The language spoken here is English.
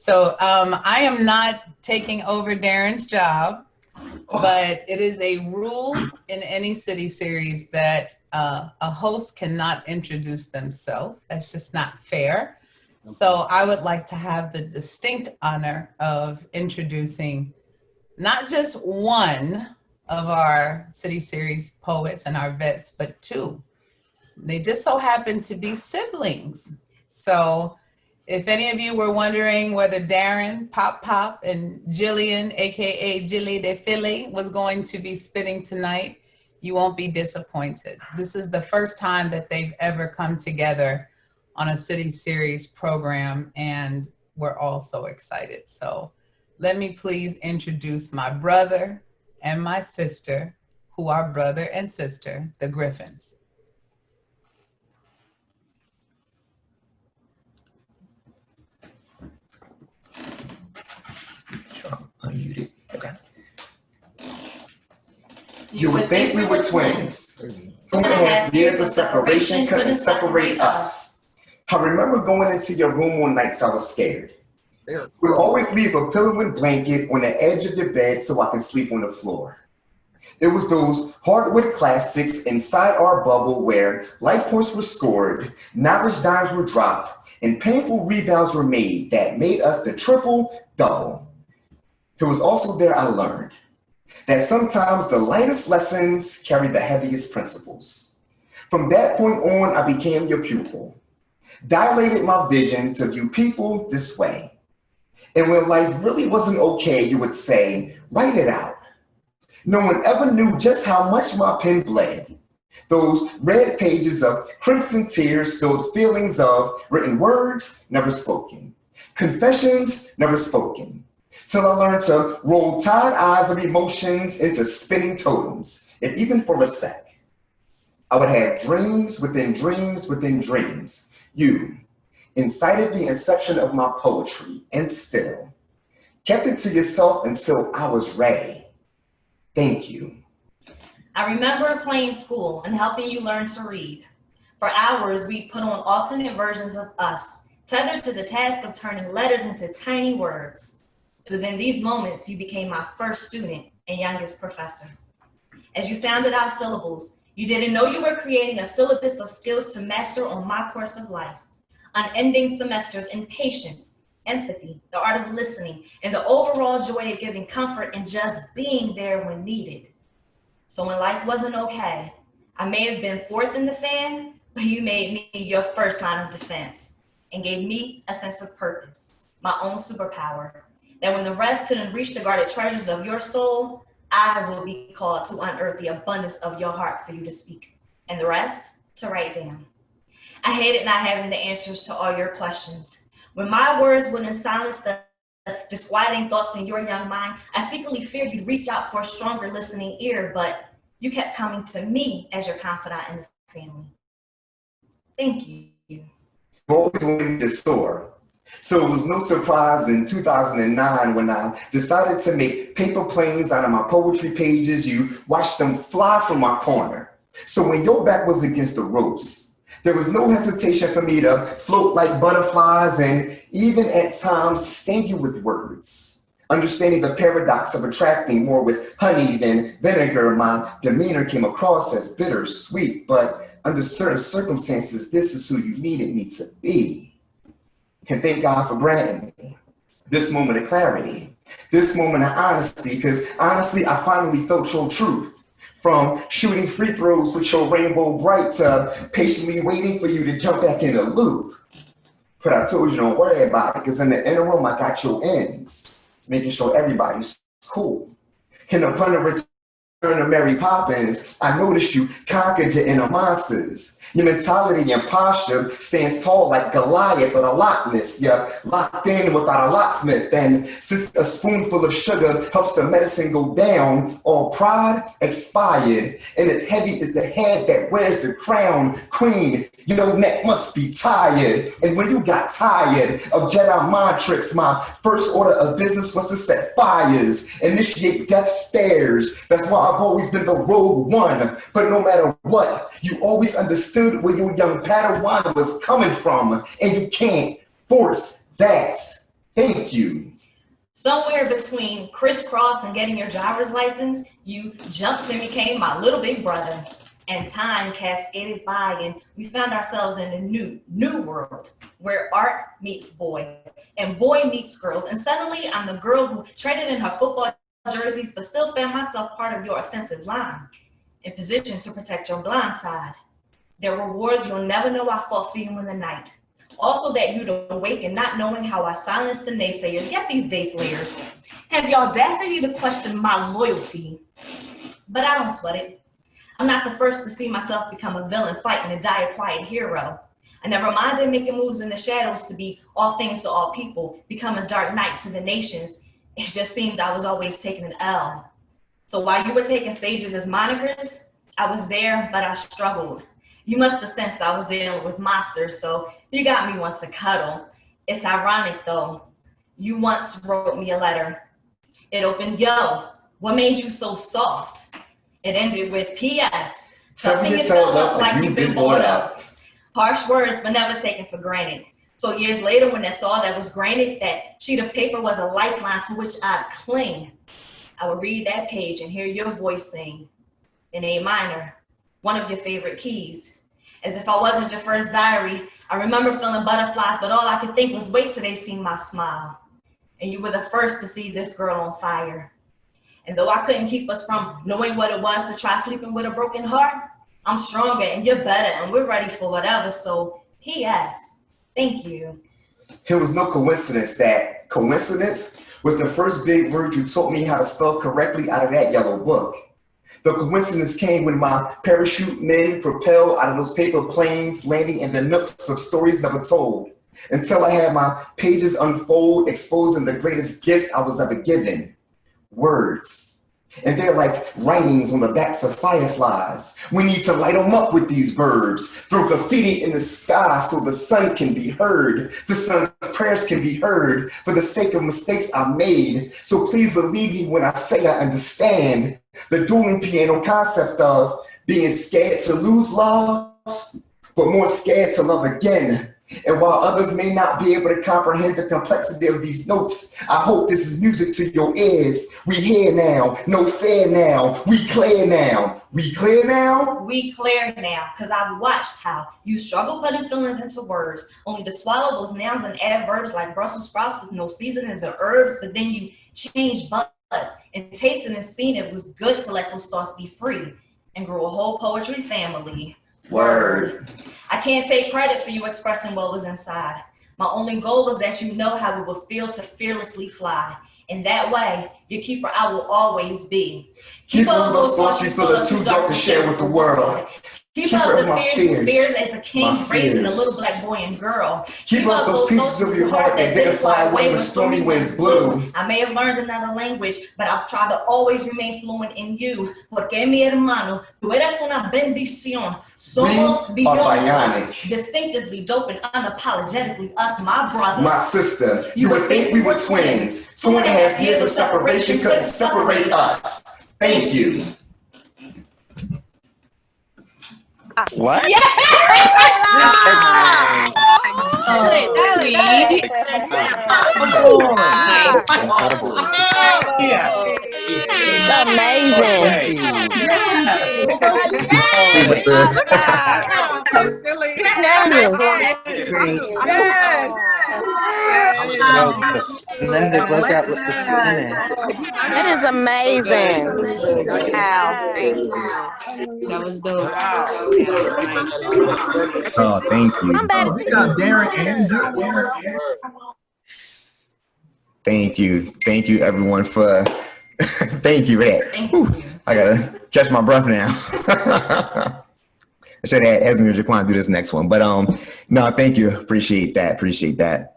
So I am not taking over Darren's job, but it is a rule in any city series that a host cannot introduce themselves. That's just not fair. So I would like to have the distinct honor of introducing not just one of our city series poets and our vets, but two. They just so happen to be siblings. So if any of you were wondering whether Darren Pop and Jillian, AKA Jilly de Philly, was going to be spitting tonight, you won't be disappointed. This is the first time that they've ever come together on a city series program, and we're all so excited. So let me please introduce my brother and my sister, who are brother and sister, the Griffins. Unmuted. Okay. You would think we were twins. 2.5 years of separation couldn't separate us. I remember going into your room one night, so I was scared. We'll always leave a pillow and blanket on the edge of the bed so I can sleep on the floor. It was those hardwood classics inside our bubble where life points were scored, knowledge dimes were dropped, and painful rebounds were made that made us the triple-double. It was also there I learned that sometimes the lightest lessons carry the heaviest principles. From that point on, I became your pupil, dilated my vision to view people this way. And when life really wasn't okay, you would say, write it out. No one ever knew just how much my pen bled. Those red pages of crimson tears filled feelings of written words never spoken, confessions never spoken. Till I learned to roll tired eyes of emotions into spinning totems, if even for a sec. I would have dreams within dreams within dreams. You incited the inception of my poetry and still kept it to yourself until I was ready. Thank you. I remember playing school and helping you learn to read. For hours, we'd put on alternate versions of us, tethered to the task of turning letters into tiny words. It was in these moments you became my first student and youngest professor. As you sounded out syllables, you didn't know you were creating a syllabus of skills to master on my course of life. Unending semesters in patience, empathy, the art of listening, and the overall joy of giving comfort and just being there when needed. So when life wasn't okay, I may have been fourth in the fan, but you made me your first line of defense and gave me a sense of purpose, my own superpower. That when the rest couldn't reach the guarded treasures of your soul, I will be called to unearth the abundance of your heart for you to speak, and the rest to write down. I hated not having the answers to all your questions. When my words wouldn't silence the disquieting thoughts in your young mind, I secretly feared you'd reach out for a stronger listening ear, but you kept coming to me as your confidant in the family. Thank you. You always wanted to soar. So it was no surprise in 2009 when I decided to make paper planes out of my poetry pages. You watched them fly from my corner. So when your back was against the ropes, there was no hesitation for me to float like butterflies and even at times sting you with words. Understanding the paradox of attracting more with honey than vinegar, my demeanor came across as bittersweet, but under certain circumstances, this is who you needed me to be. And thank God for granting me this moment of clarity, this moment of honesty, because honestly, I finally felt your truth. From shooting free throws with your rainbow bright to patiently waiting for you to jump back in the loop. But I told you don't worry about it, because in the interim, I got your ends, making sure everybody's cool. And upon the return of Mary Poppins, I noticed you conquered your inner monsters. Your mentality and posture stands tall like Goliath or the Loch Ness. You're locked in without a locksmith. And since a spoonful of sugar helps the medicine go down, all pride expired. And if heavy is the head that wears the crown, queen, your neck must be tired. And when you got tired of Jedi mind tricks, my first order of business was to set fires, initiate death stares. That's why I've always been the rogue one. But no matter what, you always understood where your young Padawan was coming from, and you can't force that Thank you. Somewhere between crisscross and getting your driver's license, you jumped and became my little big brother. And time cascaded by, and we found ourselves in a new world where art meets boy and boy meets girls. And suddenly I'm the girl who traded in her football jerseys, but still found myself part of your offensive line, in position to protect your blind side. There were wars you'll never know I fought for you in the night. Also that you'd awaken not knowing how I silenced the naysayers, yet these day slayers have the audacity to question my loyalty. But I don't sweat it. I'm not the first to see myself become a villain fighting and die a quiet hero. I never minded making moves in the shadows to be all things to all people, become a dark knight to the nations. It just seemed I was always taking an L. So while you were taking stages as monikers, I was there, but I struggled. You must have sensed I was dealing with monsters, so you got me one to cuddle. It's ironic though. You once wrote me a letter. It opened, yo, what made you so soft? It ended with P.S. Something is filled up like you've been bored up. Harsh words, but never taken for granted. So years later, when that's all that was granted, that sheet of paper was a lifeline to which I'd cling. I would read that page and hear your voice sing in A minor, one of your favorite keys. As if I wasn't your first diary, I remember feeling butterflies, but all I could think was wait till they see my smile. And you were the first to see this girl on fire. And though I couldn't keep us from knowing what it was to try sleeping with a broken heart, I'm stronger and you're better and we're ready for whatever. So P.S. Thank you. It was no coincidence that coincidence was the first big word you taught me how to spell correctly out of that yellow book. The coincidence came when my parachute men propelled out of those paper planes, landing in the nooks of stories never told, until I had my pages unfold, exposing the greatest gift I was ever given, words. And they're like writings on the backs of fireflies. We need to light them up with these verbs. Throw graffiti in the sky so the sun can be heard. The sun's prayers can be heard for the sake of mistakes I made. So please believe me when I say I understand the dueling piano concept of being scared to lose love, but more scared to love again. And while others may not be able to comprehend the complexity of these notes, I hope this is music to your ears. We here now, no fear now, we clear now. We clear now? We clear now, because I've watched how you struggle putting feelings into words, only to swallow those nouns and adverbs like Brussels sprouts with no seasonings or herbs, but then you change buds and tasting and seeing it was good to let those thoughts be free and grow a whole poetry family. Word. I can't take credit for you expressing what was inside. My only goal was that you know how it would feel to fearlessly fly. In that way, your keeper I will always be. Keep all those thoughts you feel are too dark to share with the world. Keep up the fears as a king raising a little black boy and girl. Keep up those pieces of your heart that didn't fly away when stormy winds blew. I may have learned another language, but I've tried to always remain fluent in you. Porque mi hermano, tú eres una bendición. Somos bionic, distinctively dope and unapologetically us, my brother. My sister, you would think we were twins. 2.5 years of separation couldn't separate us. Thank you. What? Yeah. Amazing. And then they broke out with the spinning. That is amazing. Wow. That was dope. Oh, thank you. I'm bad at Darren and Thank you. Thank you, everyone, for thank you for that. Thank you. I gotta catch my breath now. I should have had Esme or Jaquan do this next one. But no, thank you. Appreciate that.